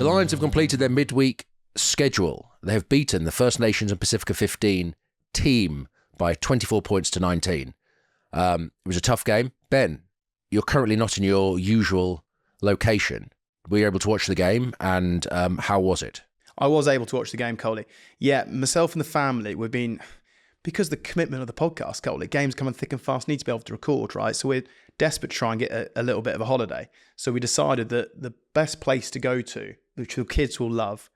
The Lions have completed their midweek schedule. They have beaten the First Nations and Pasifika 15 team by 24 points to 19. It was a tough game. Ben, you're currently not in your usual location. Were you able to watch the game, and how was it? I was able to watch the game, Coley. Yeah, myself and the family, we've been, because of the commitment of the podcast, Coley, games coming thick and fast, need to be able to record, right? So we're desperate to try and get a little bit of a holiday. So we decided that the best place to go to, which the kids will love,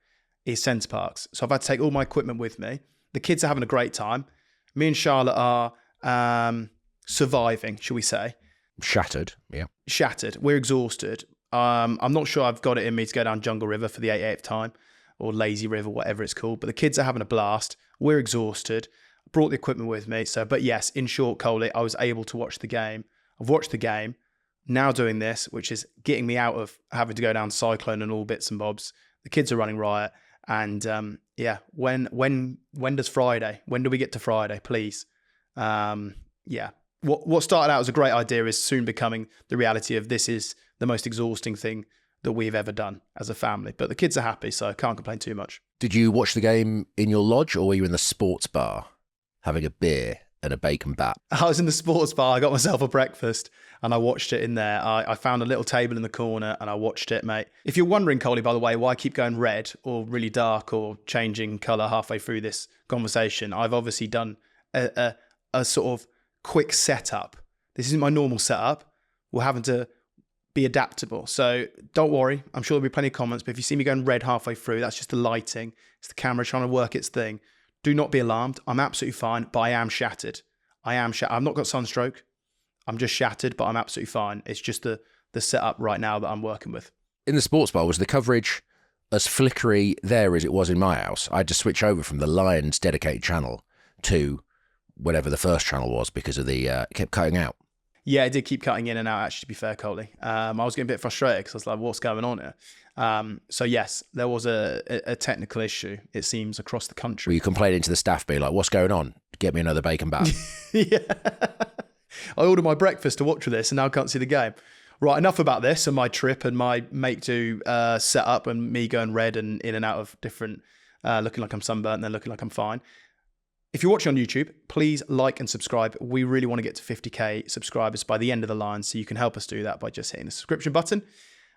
is Centre Parks. So I've had to take all my equipment with me. The kids are having a great time. Me and Charlotte are surviving, shall we say. Shattered, yeah. Shattered. We're exhausted. I'm not sure I've got it in me to go down Jungle River for the 88th time, or Lazy River, whatever it's called. But the kids are having a blast. We're exhausted. I brought the equipment with me. So, but yes, in short, Coley, I was able to watch the game. I've watched the game. Now doing this, which is getting me out of having to go down Cyclone and all bits and bobs. The kids are running riot. And yeah, when does Friday? When do we get to Friday, please? Yeah. What started out as a great idea is soon becoming the reality of this is the most exhausting thing that we've ever done as a family. But the kids are happy, so I can't complain too much. Did you watch the game in your lodge, or were you in the sports bar having a beer and a bacon bat? I was in the sports bar. I got myself a breakfast and I watched it in there. I found a little table in the corner and I watched it, mate. If you're wondering, Coley, by the way, why I keep going red or really dark or changing colour halfway through this conversation, I've obviously done a sort of quick setup. This isn't my normal setup. We're having to be adaptable. So don't worry. I'm sure there'll be plenty of comments, but if you see me going red halfway through, that's just the lighting. It's the camera trying to work its thing. Do not be alarmed. I'm absolutely fine, but I am shattered. I've not got sunstroke. I'm just shattered, but I'm absolutely fine. It's just the setup right now that I'm working with. In the sports bar, was the coverage as flickery there as it was in my house? I had to switch over from the Lions dedicated channel to whatever the first channel was because of the it kept cutting out. Yeah, it did keep cutting in and out, actually, to be fair, Coley. I was getting a bit frustrated because I was like, what's going on here? So yes, there was a technical issue, it seems, across the country. Were you complaining to the staff, be like, what's going on? Get me another bacon bat. Yeah. I ordered my breakfast to watch with this and now I can't see the game. Right, enough about this and my trip and my make to set up and me going red and in and out of different, looking like I'm sunburnt and then looking like I'm fine. If you're watching on YouTube, please like and subscribe. We really want to get to 50k subscribers by the end of the line, so you can help us do that by just hitting the subscription button.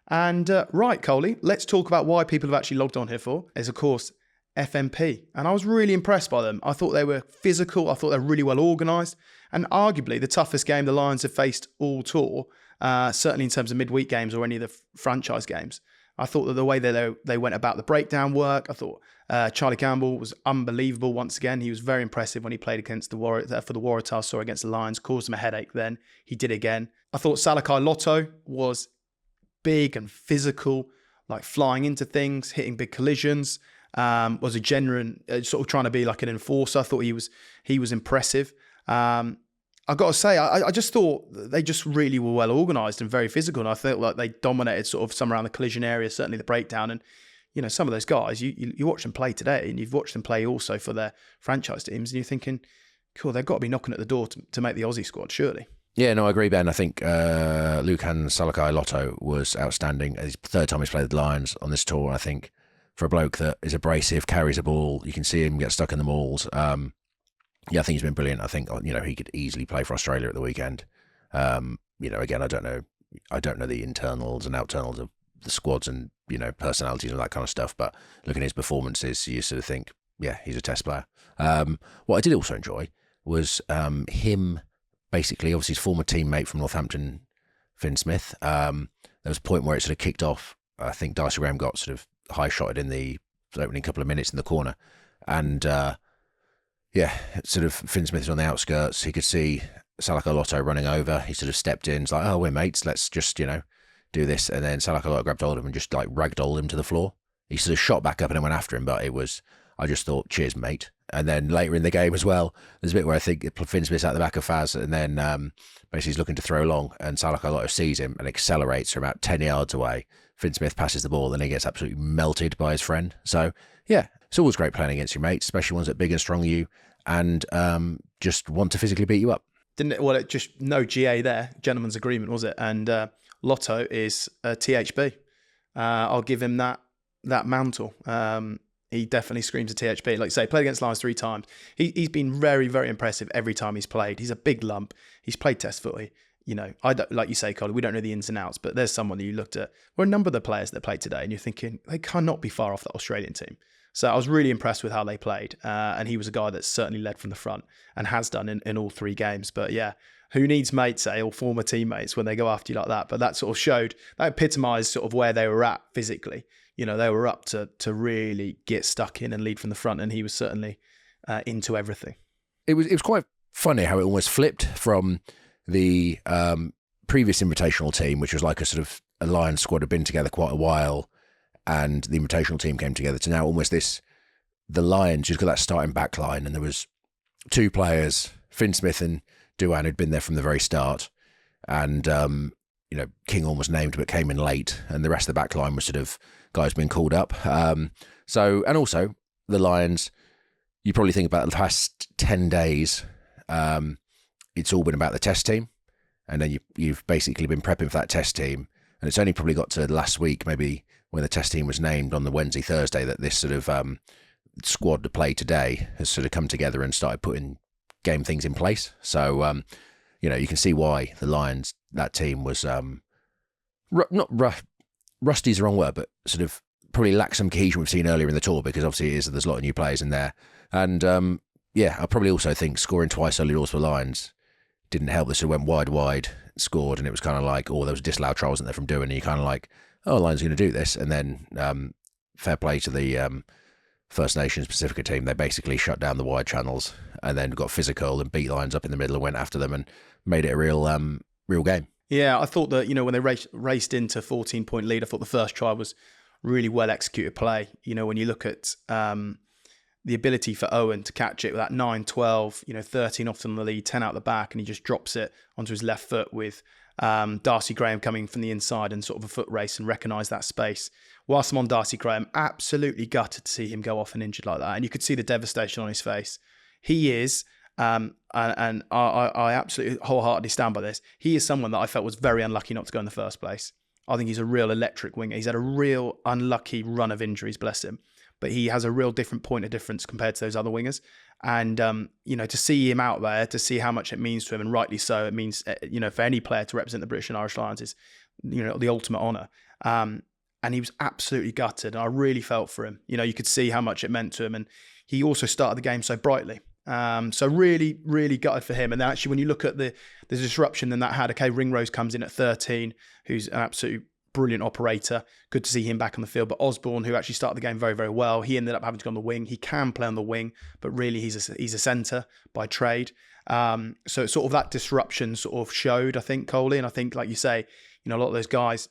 And right, Coley, let's talk about why people have actually logged on here for, is of course FNP. And I was really impressed by them. I thought they were physical. I thought they were really well organised. And arguably the toughest game the Lions have faced all tour, certainly in terms of midweek games or any of the franchise games. I thought that the way that they went about the breakdown work, I thought Charlie Campbell was unbelievable once again. He was very impressive when he played against the Waratahs or against the Lions, caused them a headache then. He did again. I thought Salakai Lotto was big and physical, like flying into things, hitting big collisions, was a genuine, sort of trying to be like an enforcer. I thought he was impressive. I've got to say, I just thought they just really were well organised and very physical. And I felt like they dominated sort of some around the collision area, certainly the breakdown. And, you know, some of those guys, you watch them play today and you've watched them play also for their franchise teams. And you're thinking, cool, they've got to be knocking at the door to make the Aussie squad, surely. Yeah, no, I agree, Ben. I think Lucan Salakai Lotto was outstanding. It's the third time he's played the Lions on this tour. I think for a bloke that is abrasive, carries a ball, you can see him get stuck in the mauls. Yeah, I think he's been brilliant. I think, you know, he could easily play for Australia at the weekend. You know, again, I don't know the internals and outernals of the squads and, you know, personalities and that kind of stuff. But looking at his performances, you sort of think, yeah, he's a test player. What I did also enjoy was him, basically, obviously his former teammate from Northampton, Finn Smith. There was a point where it sort of kicked off. I think Darcy Graham got sort of high-shotted in the opening couple of minutes in the corner. And, yeah, sort of Finn Smith was on the outskirts. He could see Salakai Lotto running over. He sort of stepped in. It's like, oh, we're mates. Let's just, you know, do this. And then Salakai Lotto grabbed hold of him and just like ragdolled him to the floor. He sort of shot back up and then went after him, but I just thought, cheers, mate. And then later in the game as well, there's a bit where I think Finn Smith's at the back of Faz and then basically he's looking to throw long and Salakai Lotto sees him and accelerates from about 10 yards away. Finn Smith passes the ball and he gets absolutely melted by his friend. So, yeah, it's always great playing against your mates, especially ones that are big and strong as you and just want to physically beat you up. It just no GA there, gentleman's agreement, was it? And Lotto is THB. I'll give him that that mantle. He definitely screams a THP. Like you say, played against Lions 3 times. He's been very, very impressive every time he's played. He's a big lump. He's played Test footy. You know, I don't, like you say, Coley, we don't know the ins and outs, but there's someone that you looked at. Well, a number of the players that played today, and you're thinking they cannot be far off that Australian team. So I was really impressed with how they played, and he was a guy that certainly led from the front and has done in all 3 games. But yeah, who needs mates, or former teammates when they go after you like that? But that sort of showed, that epitomised sort of where they were at physically. You know, they were up to really get stuck in and lead from the front, and he was certainly into everything. It was quite funny how it almost flipped from the previous invitational team, which was like a sort of a Lions squad had been together quite a while, and the invitational team came together, to now almost the Lions just got that starting back line, and there was 2 players, Finn Smith and Duan, who'd been there from the very start, and you know, Kinghorn was named but came in late, and the rest of the back line was sort of guys been called up. So, and also the Lions, you probably think about the past 10 days, it's all been about the test team, and then you've basically been prepping for that test team, and it's only probably got to last week, maybe when the test team was named on the Wednesday, Thursday, that this sort of squad to play today has sort of come together and started putting game things in place. So, you know, you can see why the Lions, that team was rusty is the wrong word, but sort of probably lacked some cohesion we've seen earlier in the tour, because obviously there's a lot of new players in there. And yeah, I probably also think scoring twice early doors for Lions didn't help. They sort of went wide, scored, and it was kind of like, oh, there was a disallowed try, wasn't there, from doing, and you kind of like, oh, Lions are going to do this. And then fair play to the First Nations Pasifika team. They basically shut down the wide channels and then got physical and beat Lions up in the middle and went after them and made it a real game. Yeah, I thought that, you know, when they raced into 14-point lead, I thought the first try was really well executed play. You know, when you look at the ability for Owen to catch it with that 9-12, you know, 13 off on the lead, 10 out the back, and he just drops it onto his left foot with Darcy Graham coming from the inside and sort of a foot race and recognise that space. Whilst I'm on Darcy Graham, absolutely gutted to see him go off and injured like that. And you could see the devastation on his face. He is, and I absolutely wholeheartedly stand by this, he is someone that I felt was very unlucky not to go in the first place. I think he's a real electric winger. He's had a real unlucky run of injuries, bless him. But he has a real different point of difference compared to those other wingers. And, you know, to see him out there, to see how much it means to him, and rightly so, it means, you know, for any player to represent the British and Irish Lions is, you know, the ultimate honour. And he was absolutely gutted. And I really felt for him. You know, you could see how much it meant to him. And he also started the game so brightly. So really, really gutted for him. And then actually, when you look at the disruption then that had, okay, Ringrose comes in at 13, who's an absolute brilliant operator. Good to see him back on the field. But Osborne, who actually started the game very, very well, he ended up having to go on the wing. He can play on the wing, but really he's a centre by trade. So it's sort of that disruption sort of showed, I think, Coley. And I think, like you say, you know, a lot of those guys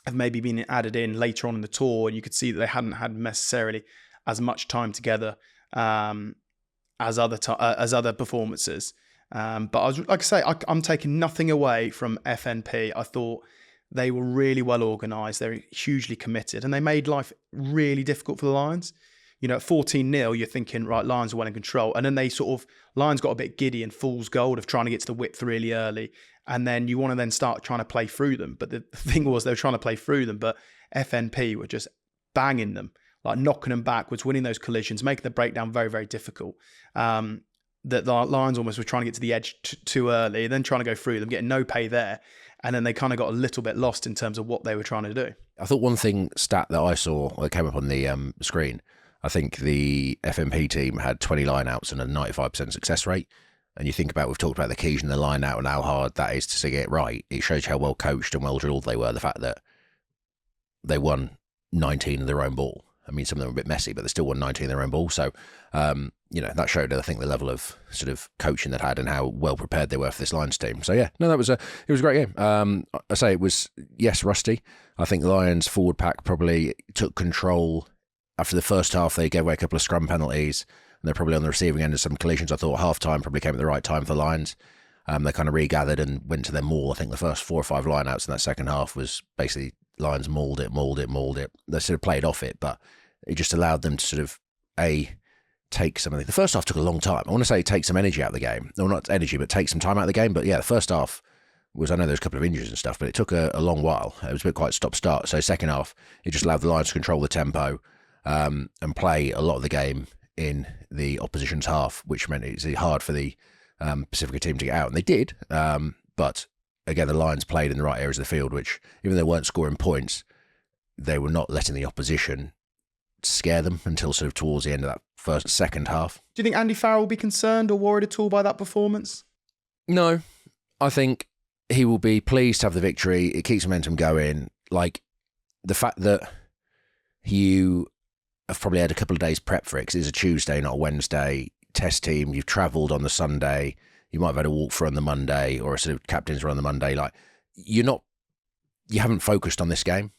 have maybe been added in later on in the tour, and you could see that they hadn't had necessarily as much time together as other performances. But I was, like I say, I'm taking nothing away from FNP. I thought they were really well organised. They were hugely committed, and they made life really difficult for the Lions. You know, at 14-0, you're thinking, right, Lions are well in control. And then Lions got a bit giddy and fool's gold of trying to get to the width really early. And then you want to then start trying to play through them. But the thing was, they were trying to play through them, but FNP were just banging them, like knocking them backwards, winning those collisions, making the breakdown very, very difficult. That the Lions almost were trying to get to the edge too early, then trying to go through them, getting no pay there. And then they kind of got a little bit lost in terms of what they were trying to do. I thought one stat that I saw, or it came up on the screen, I think the FNP team had 20 line-outs and a 95% success rate. And you think about, we've talked about the keys and the line-out and how hard that is to get it right. It shows how well coached and well drilled they were. The fact that they won 19 of their own ball. I mean, some of them were a bit messy, but they still won 19 of their own ball. So, you know, that showed, I think, the level of sort of coaching they'd had and how well prepared they were for this Lions team. So, yeah, no, it was a great game. I say it was, yes, rusty. I think the Lions forward pack probably took control. After the first half, they gave away a couple of scrum penalties, and they're probably on the receiving end of some collisions. I thought half-time probably came at the right time for the Lions. They kind of regathered and went to their maul. I think the first 4 or 5 line-outs in that second half was basically Lions mauled it. They sort of played off it, but it just allowed them to sort of, take some of the first half took a long time. I want to say take some energy out of the game. No, not energy, but take some time out of the game. But yeah, the first half was, I know there's a couple of injuries and stuff, but it took a long while. It was a bit quite stop-start. So second half, it just allowed the Lions to control the tempo and play a lot of the game in the opposition's half, which meant it's hard for the Pasifika team to get out. And they did, but again, the Lions played in the right areas of the field, which, even though they weren't scoring points, they were not letting the opposition scare them until sort of towards the end of that second half. Do you think Andy Farrell will be concerned or worried at all by that performance? No, I think he will be pleased to have the victory. It keeps momentum going. Like, the fact that you have probably had a couple of days prep for it, because it's a Tuesday, not a Wednesday. Test team, you've travelled on the Sunday, you might have had a walk through on the Monday, or a sort of captain's run on the Monday. Like, you haven't focused on this game.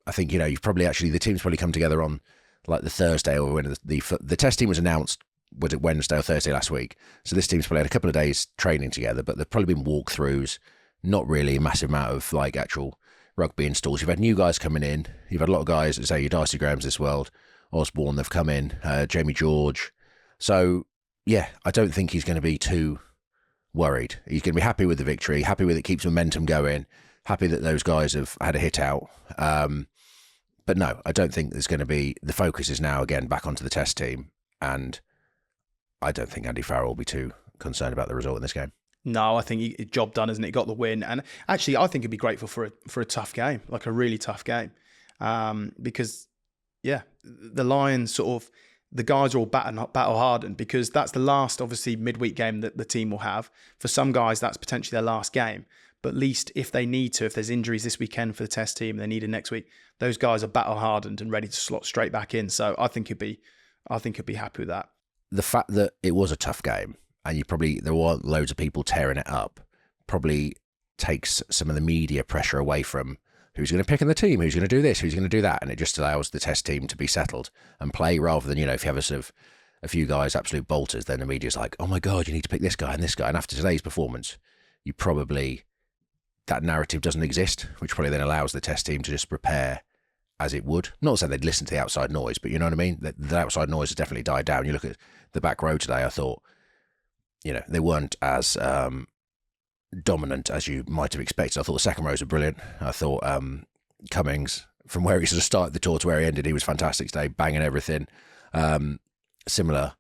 I think, you've probably actually, the team's probably come together on like the Thursday, or when the test team was announced, was it Wednesday or Thursday last week? So this team's probably had a couple of days training together, but there've probably been walkthroughs, not really a massive amount of like actual rugby installs. You've had new guys coming in. You've had a lot of guys, say your Darcy Grahams this world, Osborne, they've come in, Jamie George. So yeah, I don't think he's going to be too worried. He's going to be happy with the victory, happy with it keeps momentum going, happy that those guys have had a hit out. But no, I don't think there's going to be, the focus is now again back onto the test team, and I don't think Andy Farrell will be too concerned about the result in this game. No, I think he job done, isn't it? He got the win, and actually, I think he'd be grateful for a tough game, like a really tough game, because yeah, the Lions sort of, the guys are all battle hardened, because that's the last, obviously, midweek game that the team will have. For some guys, that's potentially their last game. But at least if they need to, if there's injuries this weekend for the test team, they need it next week, those guys are battle hardened and ready to slot straight back in. So I think he'd be happy with that. The fact that it was a tough game, and there weren't loads of people tearing it up, probably takes some of the media pressure away from who's going to pick in the team, who's going to do this, who's going to do that, and it just allows the test team to be settled and play, rather than, if you have a sort of a few guys absolute bolters, then the media's like, oh my God, you need to pick this guy and this guy. And after today's performance, that narrative doesn't exist, which probably then allows the test team to just prepare as it would. Not saying they'd listen to the outside noise, but you know what I mean? The outside noise has definitely died down. You look at the back row today, I thought, they weren't as dominant as you might have expected. I thought the second rows were brilliant. I thought Cummings, from where he sort of started the tour to where he ended, he was fantastic today, banging everything. Similar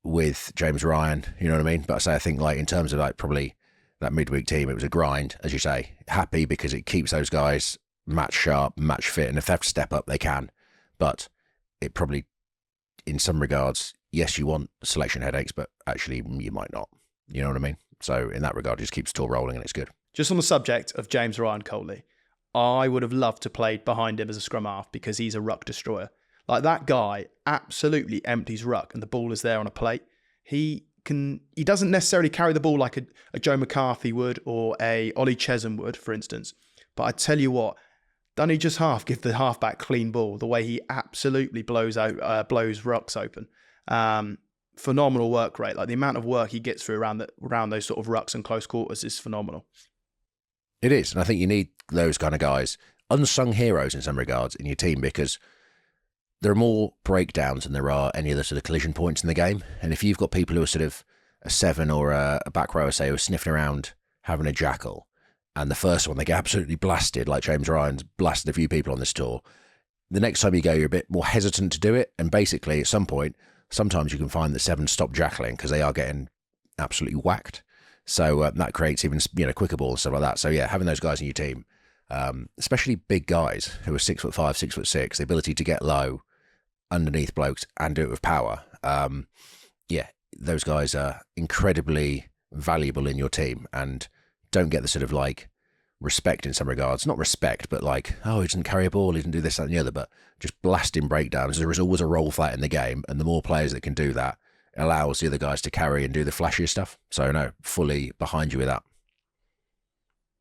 with James Ryan, you know what I mean? But I think like in terms of like probably that midweek team, it was a grind, as you say. Happy because it keeps those guys match sharp, match fit, and if they have to step up, they can. But it probably, in some regards, yes, you want selection headaches, but actually you might not. You know what I mean? So in that regard, it just keeps the tour rolling, and it's good. Just on the subject of James Ryan Coley, I would have loved to play behind him as a scrum half, because he's a ruck destroyer. Like, that guy absolutely empties ruck, and the ball is there on a plate. He doesn't necessarily carry the ball like a Joe McCarthy would, or a Ollie Chesham would, for instance. But I tell you what, doesn't he just give the halfback clean ball, the way he absolutely blows rucks open. Phenomenal work rate. Like, the amount of work he gets through around those sort of rucks and close quarters is phenomenal. It is, and I think you need those kind of guys, unsung heroes in some regards, in your team, because there are more breakdowns than there are any other sort of collision points in the game. And if you've got people who are sort of a seven or a back rower, say, who are sniffing around having a jackal, and the first one they get absolutely blasted, like James Ryan's blasted a few people on this tour, the next time you go, you're a bit more hesitant to do it. And basically, at some point, sometimes you can find that seven stop jackling because they are getting absolutely whacked. So that creates even quicker ball and stuff like that. So yeah, having those guys in your team, especially big guys who are 6'5", 6'6", the ability to get low underneath blokes and do it with power. Those guys are incredibly valuable in your team and don't get the sort of like respect in some regards. Not respect, but like, oh, he doesn't carry a ball, he didn't do this, that and the other, but just blasting breakdowns. There is always a role for that in the game, and the more players that can do that, it allows the other guys to carry and do the flashier stuff. So no, fully behind you with that.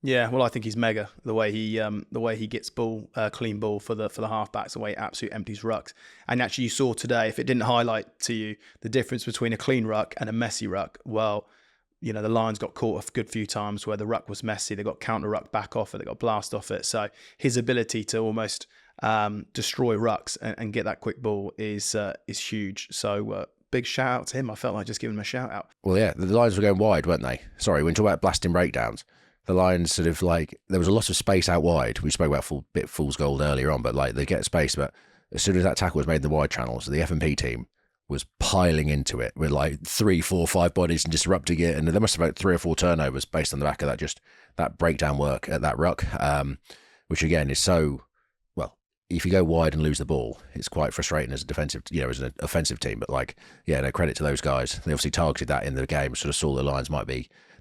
Yeah, well, I think he's mega. The way he gets ball, clean ball for the halfbacks, the way he absolutely empties rucks. And actually, you saw today, if it didn't highlight to you the difference between a clean ruck and a messy ruck, well, the Lions got caught a good few times where the ruck was messy. They got counter ruck back off it. They got blast off it. So his ability to almost destroy rucks and get that quick ball is huge. So big shout out to him. I felt like just giving him a shout out. Well, yeah, the Lions were going wide, weren't they? Sorry, when you talk about blasting breakdowns, the Lions sort of like, there was a lot of space out wide. We spoke about fool's gold earlier on, but like they get space, but as soon as that tackle was made in the wide channels, the F&P team was piling into it with like 3, 4, 5 bodies and disrupting it. And there must have been 3 or 4 turnovers based on the back of that, just that breakdown work at that ruck, which again is so, well, if you go wide and lose the ball, it's quite frustrating as a defensive, as an offensive team. But like, yeah, no credit to those guys. They obviously targeted that in the game, sort of saw the Lions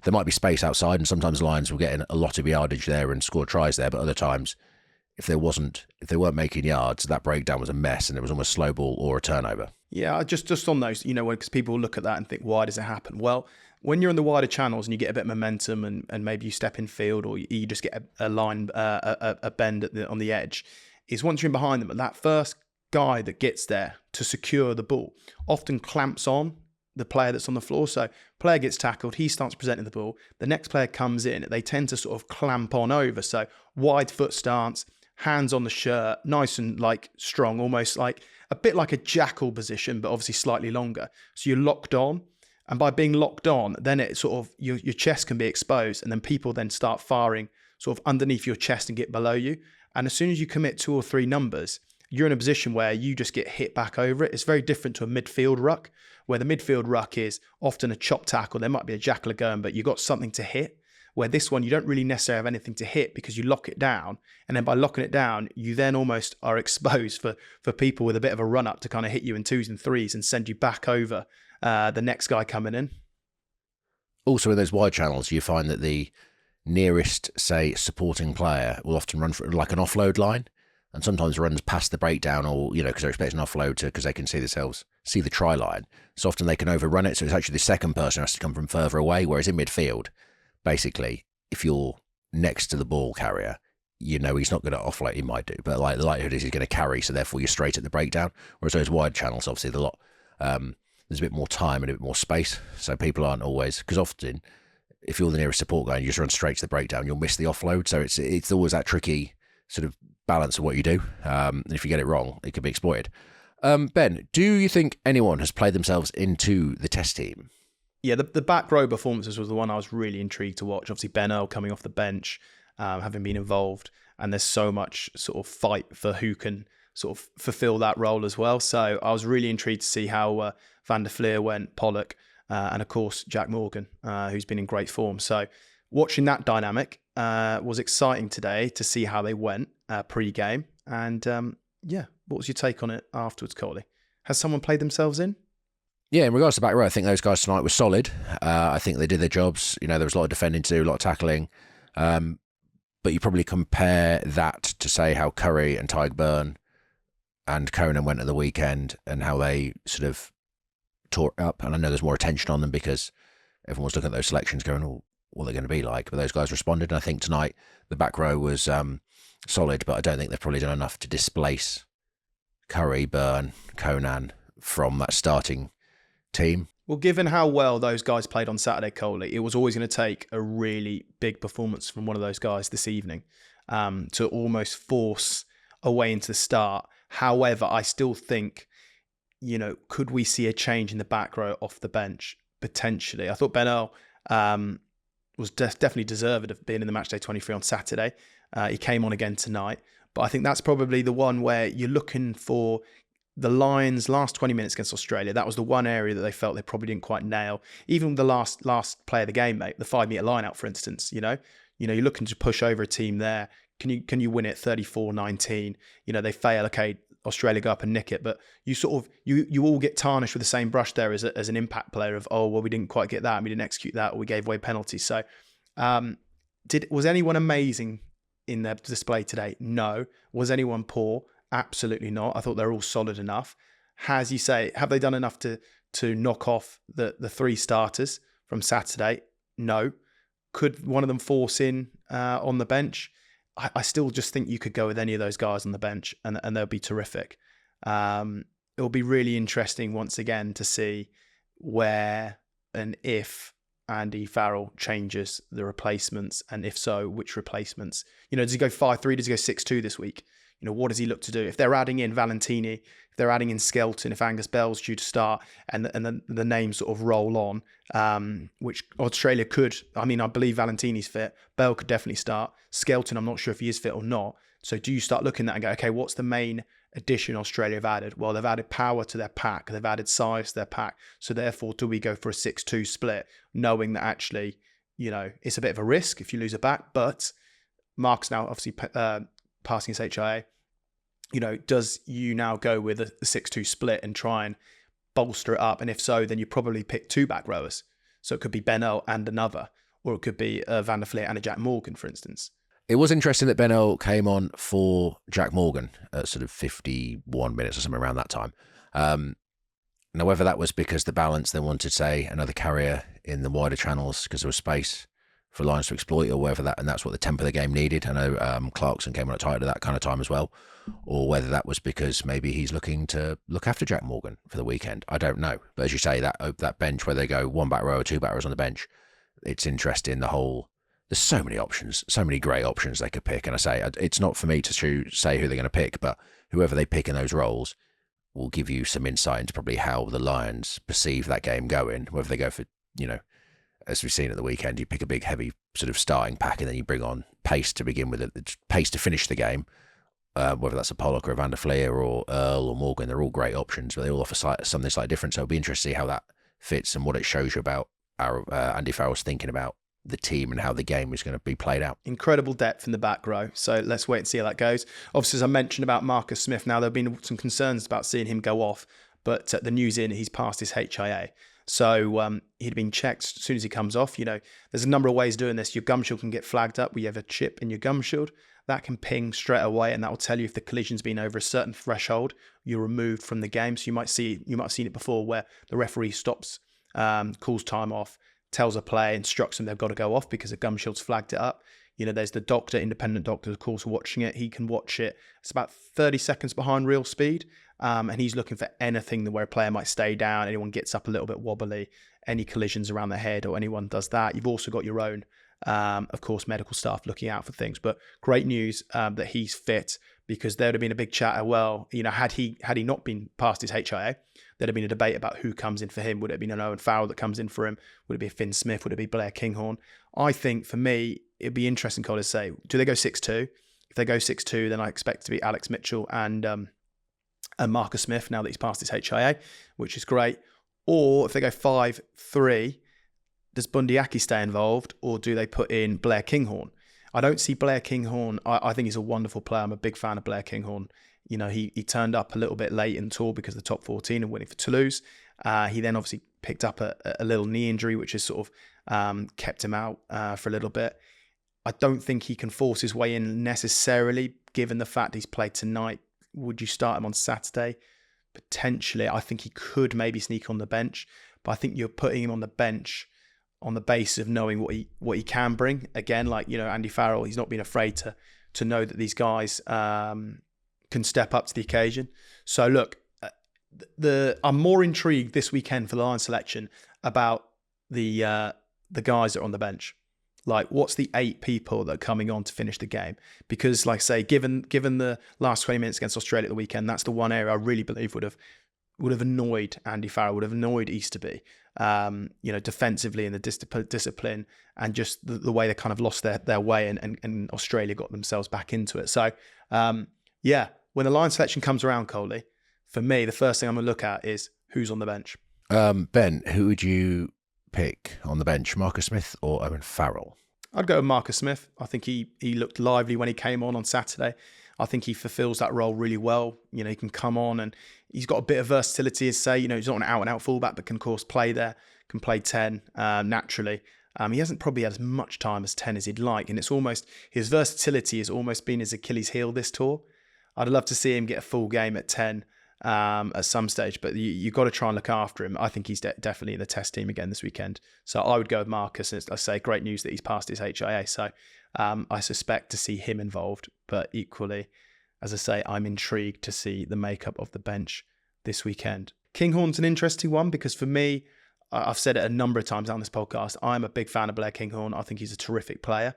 there might be space outside, and sometimes the Lions will get a lot of yardage there and score tries there. But other times, if they weren't making yards, that breakdown was a mess, and it was almost slow ball or a turnover. Yeah, just on those, because people look at that and think, why does it happen? Well, when you're in the wider channels and you get a bit of momentum and maybe you step in field or you just get a line, a bend on the edge, is once you're in behind them, that first guy that gets there to secure the ball often clamps on the player that's on the floor. So player gets tackled, he starts presenting the ball, the next player comes in, they tend to sort of clamp on over. So wide foot stance, hands on the shirt, nice and like strong, almost like a bit like a jackal position, but obviously slightly longer. So you're locked on. And by being locked on, then it sort of, your chest can be exposed, and then people then start firing sort of underneath your chest and get below you. And as soon as you commit 2 or 3 numbers, you're in a position where you just get hit back over it. It's very different to a midfield ruck, where the midfield ruck is often a chop tackle. There might be a jackal going, but you've got something to hit. Where this one, you don't really necessarily have anything to hit because you lock it down. And then by locking it down, you then almost are exposed for people with a bit of a run up to kind of hit you in 2s and 3s and send you back over the next guy coming in. Also, in those wide channels, you find that the nearest, say, supporting player will often run for like an offload line, and sometimes runs past the breakdown, or because they're expecting an offload because they can see the try line. So often they can overrun it. So it's actually the second person has to come from further away. Whereas in midfield, basically, if you're next to the ball carrier, he's not going to offload. He might do, but like the likelihood is he's going to carry. So therefore, you're straight at the breakdown. Whereas those wide channels, obviously, there's a bit more time and a bit more space. So people aren't always, because often if you're the nearest support guy and you just run straight to the breakdown, you'll miss the offload. So it's always that tricky sort of balance of what you do. And if you get it wrong, it could be exploited. Ben, do you think anyone has played themselves into the test team? Yeah, the back row performances was the one I was really intrigued to watch. Obviously, Ben Earl coming off the bench, having been involved, and there's so much sort of fight for who can sort of fulfill that role as well. So I was really intrigued to see how Van der Fleer went, Pollock, and of course Jack Morgan, who's been in great form. So watching that dynamic was exciting today to see how they went pre-game. And what was your take on it afterwards, Coley? Has someone played themselves in? Yeah, in regards to back row, I think those guys tonight were solid. I think they did their jobs. There was a lot of defending to do, a lot of tackling. But you probably compare that to, say, how Curry and Tyburn and Conan went at the weekend and how they sort of tore it up. And I know there's more attention on them because everyone was looking at those selections going, oh, what are they going to be like? But those guys responded. And I think tonight the back row was solid, but I don't think they've probably done enough to displace Curry, Byrne, Conan from that starting team. Well, given how well those guys played on Saturday, Coley, it was always going to take a really big performance from one of those guys this evening to almost force a way into the start. However, I still think, could we see a change in the back row off the bench? Potentially. I thought Ben Earl was definitely deserved of being in the matchday 23 on Saturday. He came on again tonight. But I think that's probably the one where you're looking for the Lions' last 20 minutes against Australia. That was the one area that they felt they probably didn't quite nail. Even the last play of the game, mate, the 5-metre line out, for instance, you're looking to push over a team there. Can you win it 34-19? They fail. Okay, Australia go up and nick it, but you sort of you all get tarnished with the same brush there as an impact player of, oh well, we didn't quite get that, and we didn't execute that, or we gave away penalties. So, was anyone amazing in their display today? No. Was anyone poor? Absolutely not. I thought they're all solid enough. As you say, have they done enough to knock off the 3 starters from Saturday? No. Could one of them force in on the bench? I still just think you could go with any of those guys on the bench and they'll be terrific. It'll be really interesting once again to see where and if Andy Farrell changes the replacements, and if so, which replacements. Does he go 5-3? Does he go 6-2 this week? what does he look to do? If they're adding in Valentini, if they're adding in Skelton, if Angus Bell's due to start, and the names sort of roll on, which Australia could. I mean, I believe Valentini's fit. Bell could definitely start. Skelton, I'm not sure if he is fit or not. So do you start looking at that and go, okay, what's the main addition Australia have added? Well, they've added power to their pack. They've added size to their pack. So therefore, do we go for a 6-2 split, knowing that actually, it's a bit of a risk if you lose a back, but Mark's now obviously passing his HIA. Does you now go with a 6-2 split and try and bolster it up? And if so, then you probably pick 2 back rowers. So it could be Ben and another, or it could be a Van der Fleet and a Jack Morgan, for instance. It was interesting that Ben came on for Jack Morgan at sort of 51 minutes or something around that time. Now, whether that was because the balance they wanted, say, another carrier in the wider channels because there was space for Lions to exploit, or whether that's what the tempo of the game needed. I know Clarkson came on at tight at that kind of time as well, or whether that was because maybe he's looking to look after Jack Morgan for the weekend. I don't know. But as you say, that bench where they go 1 back row or 2 back rows on the bench, it's interesting. There's so many options, so many great options they could pick. And I say, it's not for me to say who they're going to pick, but whoever they pick in those roles will give you some insight into probably how the Lions perceive that game going, whether they go for, as we've seen at the weekend, you pick a big, heavy sort of starting pack and then you bring on pace to begin with, pace to finish the game, whether that's a Pollock or a Van der Fleer or Earl or Morgan. They're all great options, but they all offer something slightly different. So it'll be interesting to see how that fits and what it shows you about our Andy Farrell's thinking about the team and how the game is going to be played out. Incredible depth in the back row. So let's wait and see how that goes. Obviously, as I mentioned about Marcus Smith, now there have been some concerns about seeing him go off, but the news he's passed his HIA. So he'd been checked as soon as he comes off. There's a number of ways of doing this. Your gum shield can get flagged up where you have a chip in your gum shield. That can ping straight away, and that will tell you if the collision's been over a certain threshold, you're removed from the game. So you might have seen it before where the referee stops, calls time off, tells a player, instructs them they've got to go off because the gum shield's flagged it up. There's the doctor, independent doctor, of course, watching it. He can watch it. It's about 30 seconds behind real speed. And he's looking for anything where a player might stay down, anyone gets up a little bit wobbly, any collisions around the head or anyone does that. You've also got your own, of course, medical staff looking out for things. But great news that he's fit, because there would have been a big chatter. Well, had he not been past his HIA, there'd have been a debate about who comes in for him. Would it have been an Owen Farrell that comes in for him? Would it be a Finn Smith? Would it be Blair Kinghorn? I think for me, it'd be interesting, Coley, to say, do they go 6-2? If they go 6-2, then I expect to be Alex Mitchell and Marcus Smith now that he's passed his HIA, which is great. Or if they go 5-3, does Bundyaki stay involved, or do they put in Blair Kinghorn? I don't see Blair Kinghorn. I think he's a wonderful player. I'm a big fan of Blair Kinghorn. He turned up a little bit late in the tour because of the top 14 and winning for Toulouse. He then obviously picked up a little knee injury, which has sort of kept him out for a little bit. I don't think he can force his way in necessarily, given the fact he's played tonight. Would you start him on Saturday? Potentially. I think he could maybe sneak on the bench, but I think you're putting him on the bench on the basis of knowing what he can bring. Again, like, Andy Farrell, he's not been afraid to know that these guys can step up to the occasion. So look, I'm more intrigued this weekend for the Lions selection about the guys that are on the bench. Like, what's the 8 people that are coming on to finish the game? Because, like I say, given the last 20 minutes against Australia at the weekend, that's the one area I really believe would have annoyed Andy Farrell, would have annoyed Easterby, defensively in the discipline and just the way they kind of lost their way and Australia got themselves back into it. So, when the Lions selection comes around, Coley, for me, the first thing I'm going to look at is who's on the bench. Ben, who would you pick on the bench, Marcus Smith or Owen Farrell? I'd go with Marcus Smith. I think he looked lively when he came on Saturday. I think he fulfills that role really well. He can come on and he's got a bit of versatility, as say. He's not an out-and-out fullback, but can, of course, play there, can play 10 naturally. He hasn't probably had as much time as 10 as he'd like, and it's almost, his versatility has almost been his Achilles heel this tour. I'd love to see him get a full game at 10 at some stage, but you've got to try and look after him. I think he's definitely in the test team again this weekend. So I would go with Marcus, and I say great news that he's passed his HIA. So I suspect to see him involved, but equally, as I say, I'm intrigued to see the makeup of the bench this weekend. Kinghorn's an interesting one because for me, I've said it a number of times on this podcast, I'm a big fan of Blair Kinghorn. I think he's a terrific player.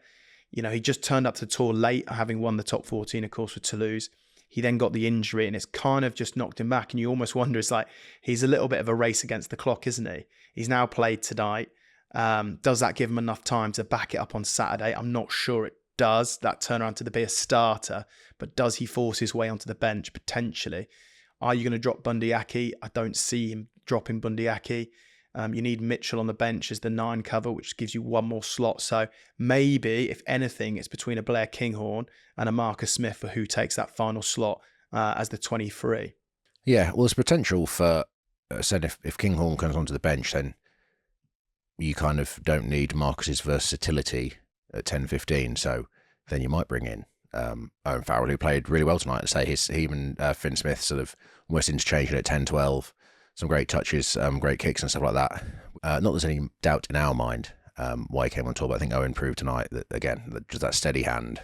He just turned up to the tour late, having won the top 14, of course, with Toulouse. He then got the injury, and it's kind of just knocked him back. And you almost wonder, it's like he's a little bit of a race against the clock, isn't he? He's now played tonight. Does that give him enough time to back it up on Saturday? I'm not sure it does. That turnaround to be a starter, but does he force his way onto the bench potentially? Are you going to drop Bundy Aki? I don't see him dropping Bundy Aki. You need Mitchell on the bench as the 9 cover, which gives you one more slot. So maybe, if anything, it's between a Blair Kinghorn and a Marcus Smith for who takes that final slot as the 23. Yeah, well, there's potential for, said if Kinghorn comes onto the bench, then you kind of don't need Marcus's versatility at 10-15. So then you might bring in Owen Farrell, who played really well tonight. Say he and Finn Smith sort of almost interchanged at 10-12. Some great touches, great kicks and stuff like that. Not there's any doubt in our mind why he came on tour, but I think Owen proved tonight that, again, just that steady hand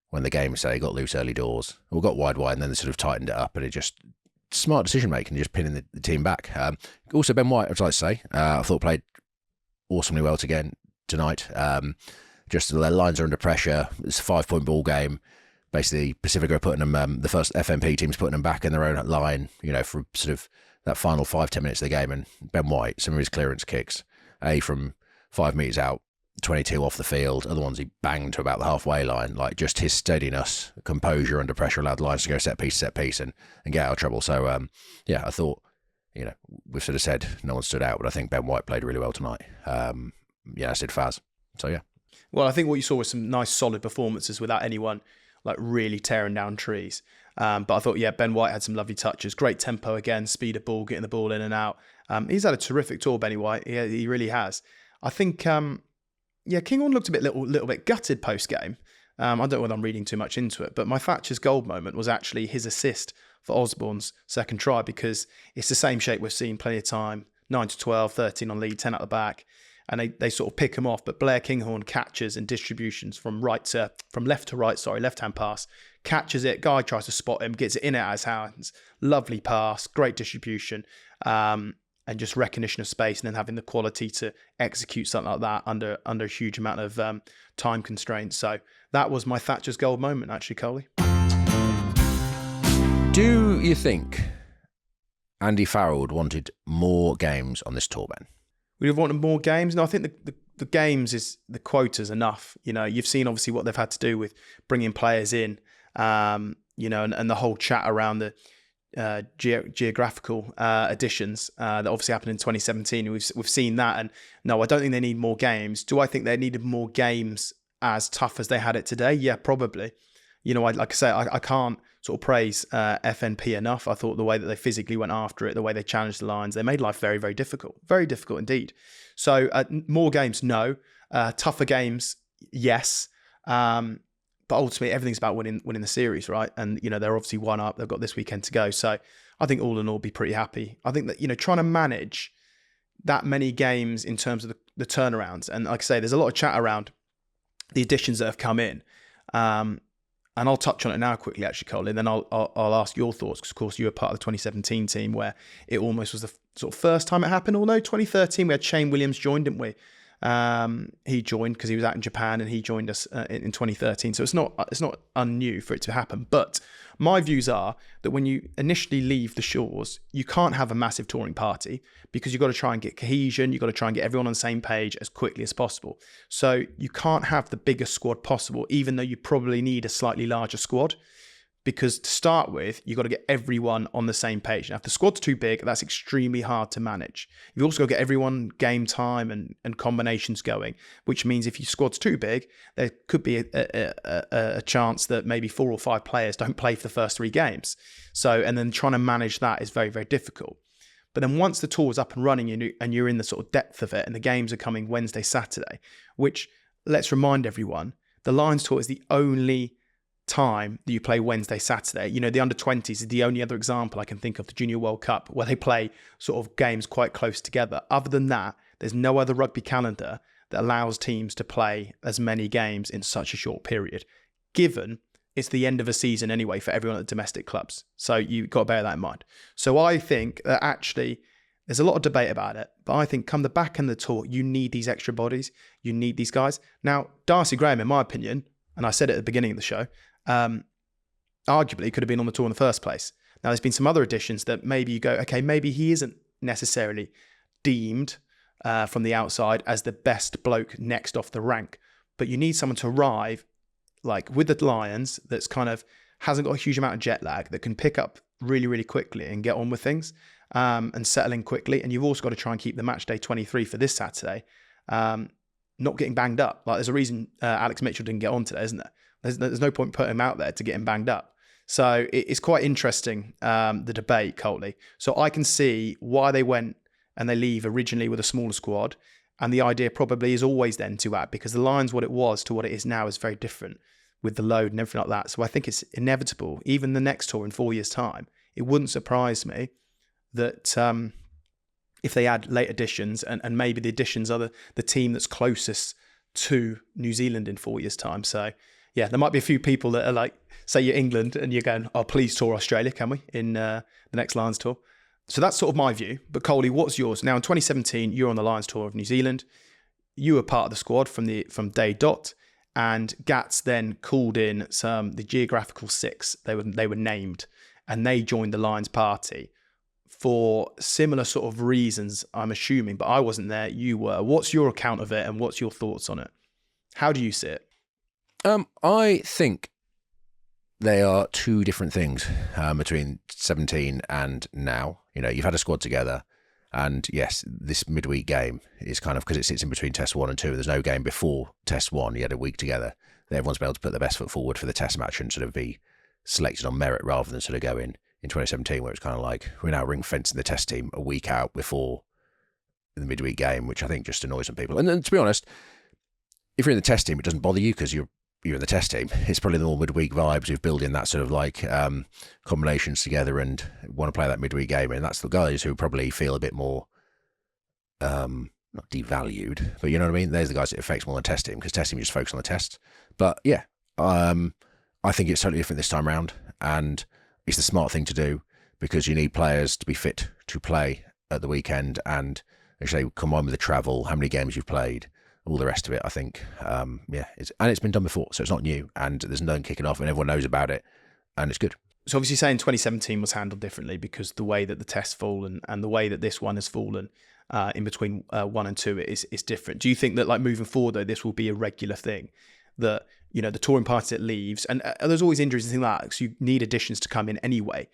when the game, say, got loose early doors, or got wide, and then they sort of tightened it up, and it just, smart decision making, just pinning the team back. Also, Ben White, I'd like to say, I thought played awesomely well again tonight. Just their lines are under pressure. It's a 5-point ball game. Basically, Pacifica are putting them, the first FMP team's putting them back in their own line, for sort of that final 5-10 minutes of the game. And Ben White, some of his clearance kicks, from 5 metres out, 22 off the field, other ones he banged to about the halfway line. Like, just his steadiness, composure under pressure allowed lines to go set piece and get out of trouble. So, I thought, we've sort of said no one stood out, but I think Ben White played really well tonight. As did Faz. So, yeah. Well, I think what you saw was some nice solid performances without anyone like really tearing down trees. But I thought, Ben White had some lovely touches, great tempo again, speed of ball, getting the ball in and out. He's had a terrific tour, Benny White. He really has. I think, Kinghorn looked a little bit gutted post game. I don't know whether I'm reading too much into it, but my Thatcher's gold moment was actually his assist for Osborne's second try, because it's the same shape we've seen plenty of time, 9-12, 13 on lead, 10 at the back. And they sort of pick him off, but Blair Kinghorn catches and distributions from left to right, left-hand pass, catches it, guy tries to spot him, gets it in at his hands, lovely pass, great distribution, and just recognition of space, and then having the quality to execute something like that under a huge amount of time constraints. So that was my Thatcher's gold moment, actually, Coley. Do you think Andy Farrell wanted more games on this tour, Ben? We'd have wanted more games. No, I think the games is the quota's enough. You've seen obviously what they've had to do with bringing players in, and the whole chat around the geographical additions that obviously happened in 2017. We've seen that, and no, I don't think they need more games. Do I think they needed more games as tough as they had it today? Yeah, probably. I can't sort of praise FNP enough. I thought the way that they physically went after it, the way they challenged the lines, they made life very, very difficult indeed. So more games, no. Tougher games, yes. But ultimately, everything's about winning the series, right? And they're obviously one up. They've got this weekend to go. So I think all in all, be pretty happy. I think that trying to manage that many games in terms of the turnarounds, and like I say, there's a lot of chat around the additions that have come in. And I'll touch on it now quickly, actually, Coley, and then I'll ask your thoughts, because, of course, you were part of the 2017 team where it almost was the sort of first time it happened. Although 2013, we had Shane Williams joined, didn't we? He joined because he was out in Japan, and he joined us in 2013. So it's not unnew for it to happen. But my views are that when you initially leave the shores, you can't have a massive touring party, because you've got to try and get cohesion. You've got to try and get everyone on the same page as quickly as possible. So you can't have the biggest squad possible, even though you probably need a slightly larger squad. Because to start with, you've got to get everyone on the same page. Now, if the squad's too big, that's extremely hard to manage. You've also got to get everyone game time and combinations going, which means if your squad's too big, there could be a chance that maybe 4 or 5 players don't play for the first 3 games. And then trying to manage that is very, very difficult. But then once the tour is up and running and you're in the sort of depth of it, and the games are coming Wednesday, Saturday, which, let's remind everyone, the Lions Tour is the only time that you play Wednesday, Saturday. The under-20s is the only other example I can think of, the Junior World Cup, where they play sort of games quite close together. Other than that, there's no other rugby calendar that allows teams to play as many games in such a short period, given it's the end of a season anyway for everyone at the domestic clubs. So you've got to bear that in mind. So I think that actually there's a lot of debate about it, but I think come the back end of the tour, you need these extra bodies. You need these guys. Now, Darcy Graham, in my opinion, and I said it at the beginning of the show, arguably could have been on the tour in the first place. Now, there's been some other additions that maybe you go, okay, maybe he isn't necessarily deemed from the outside as the best bloke next off the rank, but you need someone to arrive like with the Lions that's kind of hasn't got a huge amount of jet lag, that can pick up really, really quickly and get on with things and settle in quickly. And you've also got to try and keep the match day 23 for this Saturday not getting banged up. Like, there's a reason Alex Mitchell didn't get on today, isn't there? There's no point putting him out there to get him banged up. So it's quite interesting, the debate, Coley. So I can see why they went and they leave originally with a smaller squad. And the idea probably is always then to add, because the Lions, what it was to what it is now, is very different with the load and everything like that. So I think it's inevitable. Even the next tour in 4 years' time, it wouldn't surprise me that if they add late additions, and maybe the additions are the team that's closest to New Zealand in 4 years' time. So yeah, there might be a few people that are like, say you're England and you're going, oh, please tour Australia, can we, in the next Lions tour? So that's sort of my view. But Coley, what's yours? Now in 2017, you're on the Lions tour of New Zealand. You were part of the squad from day dot, and Gats then called in the geographical six. They were named, and they joined the Lions party for similar sort of reasons, I'm assuming. But I wasn't there. You were. What's your account of it, and what's your thoughts on it? How do you see it? I think they are two different things between 17 and now. You know, you've had a squad together, and yes, this midweek game is kind of, because it sits in between test 1 and 2. There's no game before test 1. You had a week together. Everyone's been able to put their best foot forward for the test match and sort of be selected on merit rather than sort of go in 2017, where it's kind of like we're now ring fencing the test team a week out before the midweek game, which I think just annoys some people. And to be honest, if you're in the test team, it doesn't bother you because you're in the test team. It's probably the more midweek vibes who've built in that sort of like combinations together and want to play that midweek game. And that's the guys who probably feel a bit more, not devalued, but you know what I mean? There's the guys that it affects more than test team, because test team you just focus on the test. But yeah, I think it's totally different this time round, and it's the smart thing to do, because you need players to be fit to play at the weekend, and actually combined with the travel, how many games you've played, all the rest of it, I think, and it's been done before, so it's not new, and there's no one kicking off, and everyone knows about it, and it's good. So obviously saying 2017 was handled differently because the way that the tests fall and the way that this one has fallen in between 1 and 2 is different. Do you think that, like, moving forward, though, this will be a regular thing, that, you know, the touring party that leaves, and there's always injuries and things like that, so you need additions to come in anyway,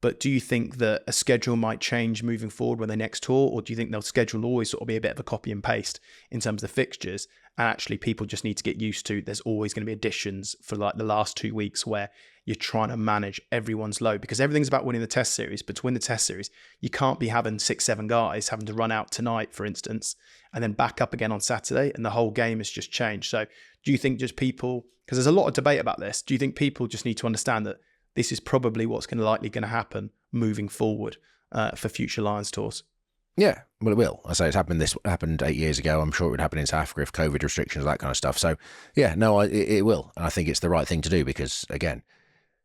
but do you think that a schedule might change moving forward when they next tour, or do you think they'll schedule always sort of be a bit of a copy and paste in terms of the fixtures, and actually people just need to get used to there's always going to be additions for like the last 2 weeks where you're trying to manage everyone's load, because everything's about winning the test series, but to win the test series you can't be having 6-7 guys having to run out tonight, for instance, and then back up again on Saturday, and the whole game has just changed. So do you think just people, because there's a lot of debate about this, do you think people just need to understand that this is probably what's likely going to happen moving forward for future Lions tours? Yeah, well, it will. I say this happened 8 years ago. I'm sure it would happen in South Africa if COVID restrictions, that kind of stuff. So yeah, no, it will. And I think it's the right thing to do, because again,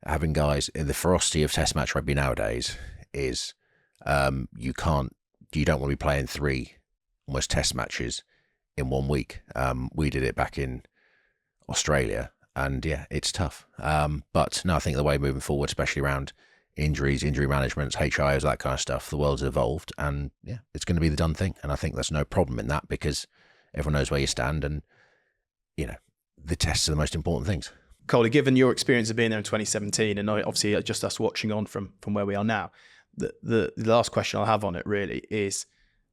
having guys in the ferocity of test match rugby nowadays is you don't want to be playing 3 almost test matches in 1 week. We did it back in Australia, and yeah, it's tough. But no, I think the way moving forward, especially around injuries, injury management, HIOs, that kind of stuff, the world's evolved, and yeah, it's going to be the done thing. And I think there's no problem in that, because everyone knows where you stand, and you know, the tests are the most important things. Coley, given your experience of being there in 2017, and obviously just us watching on from where we are now, the last question I'll have on it really is,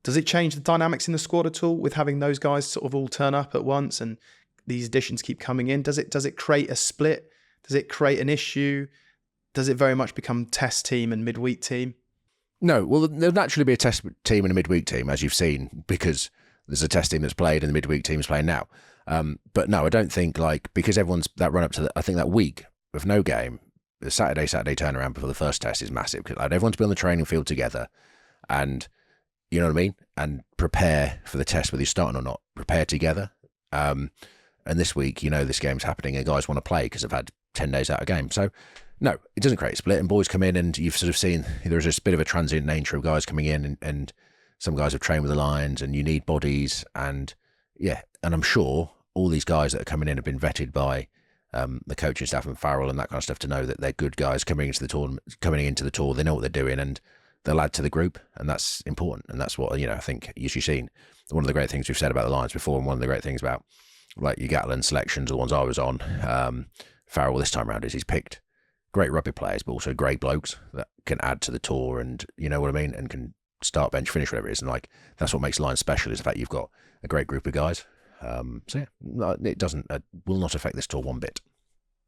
does it change the dynamics in the squad at all with having those guys sort of all turn up at once and these additions keep coming in? Does it create a split? Does it create an issue? Does it very much become test team and midweek team? No, well, there'll naturally be a test team and a midweek team, as you've seen, because there's a test team that's played and the midweek team's playing now. But no, I don't think, like, because everyone's that run up to I think that week with no game, the Saturday turnaround before the first test is massive, because like, everyone's been on the training field together, and you know what I mean, and prepare for the test, whether you're starting or not, prepare together. And this week, you know, this game's happening and guys want to play because they've had 10 days out of game. So no, it doesn't create a split, and boys come in, and you've sort of seen there's this bit of a transient nature of guys coming in, and some guys have trained with the Lions, and you need bodies, and yeah, and I'm sure all these guys that are coming in have been vetted by the coaching staff and Farrell and that kind of stuff to know that they're good guys coming into the tour. They know what they're doing and they'll add to the group, and that's important. And that's what, I think as you've seen, one of the great things we've said about the Lions before, and one of the great things about like your Gatland selections, the ones I was on, Farrell this time around, is he's picked great rugby players, but also great blokes that can add to the tour, and you know what I mean, and can start, bench, finish, whatever it is. And like, that's what makes Lions special, is the fact you've got a great group of guys. So yeah, it will not affect this tour one bit.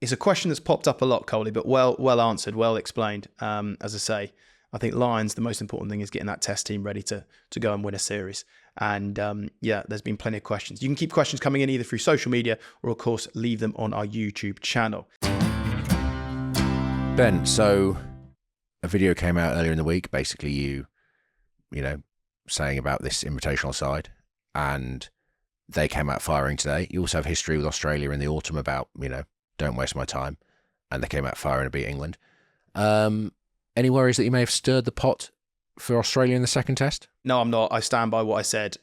It's a question that's popped up a lot, Coley, but well answered, well explained. As I say, I think Lions, the most important thing is getting that test team ready to go and win a series. And there's been plenty of questions. You can keep questions coming in either through social media or, of course, leave them on our YouTube channel. Ben, so a video came out earlier in the week, basically you saying about this invitational side, and they came out firing today. You also have history with Australia in the autumn about, don't waste my time, and they came out firing to beat England. Any worries that you may have stirred the pot for Australia in the second test? No, I'm not. I stand by what I said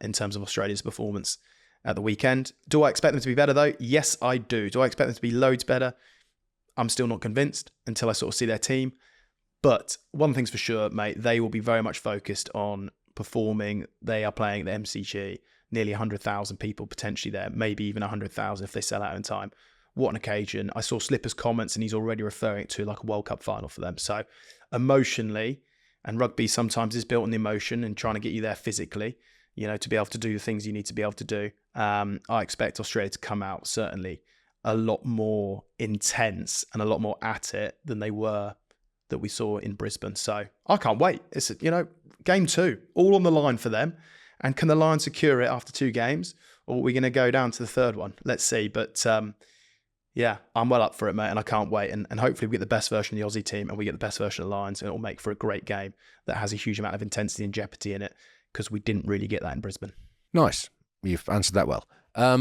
in terms of Australia's performance at the weekend. Do I expect them to be better, though? Yes, I do. Do I expect them to be loads better? I'm still not convinced until I sort of see their team. But one thing's for sure, mate, they will be very much focused on performing. They are playing at the MCG, nearly 100,000 people potentially there, maybe even 100,000 if they sell out in time. What an occasion. I saw Slipper's comments and he's already referring it to like a World Cup final for them. So emotionally, and rugby sometimes is built on the emotion and trying to get you there physically, to be able to do the things you need to be able to do. I expect Australia to come out certainly a lot more intense and a lot more at it than they were that we saw in Brisbane. So I can't wait. It's, game 2, all on the line for them. And can the Lions secure it after 2 games? Or are we going to go down to the third one? Let's see. But yeah, I'm well up for it, mate, and I can't wait. And hopefully we get the best version of the Aussie team and we get the best version of the Lions, and it'll make for a great game that has a huge amount of intensity and jeopardy in it, because we didn't really get that in Brisbane. Nice. You've answered that well.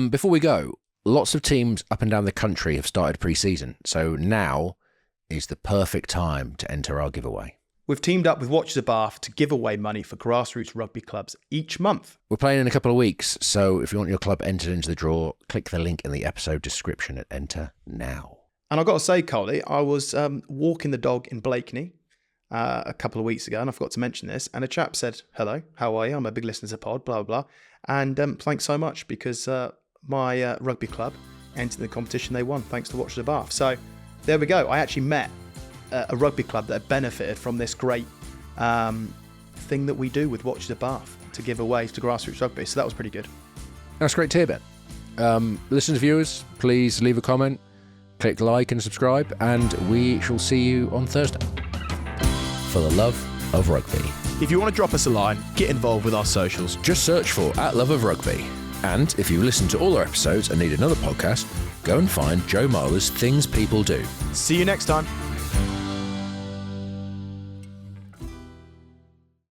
Before we go, lots of teams up and down the country have started pre-season, so now is the perfect time to enter our giveaway. We've teamed up with Watches of Bath to give away money for grassroots rugby clubs each month. We're playing in a couple of weeks, so if you want your club entered into the draw, click the link in the episode description and enter now. And I've got to say, Coley, I was walking the dog in Blakeney a couple of weeks ago, and I forgot to mention this, and a chap said, "Hello, how are you? I'm a big listener to the pod, blah, blah, blah. And thanks so much, because my rugby club entered the competition they won, thanks to Watches of Bath." So there we go. I actually met a rugby club that benefited from this great thing that we do with Watches of Bath to give away to grassroots rugby. So that was pretty good. That's great to hear, Ben. Listeners, viewers, please leave a comment, click like and subscribe, and we shall see you on Thursday. For the love of rugby. If you want to drop us a line, get involved with our socials. Just search for @LoveOfRugby. And if you've listened to all our episodes and need another podcast, go and find Joe Marler's Things People Do. See you next time.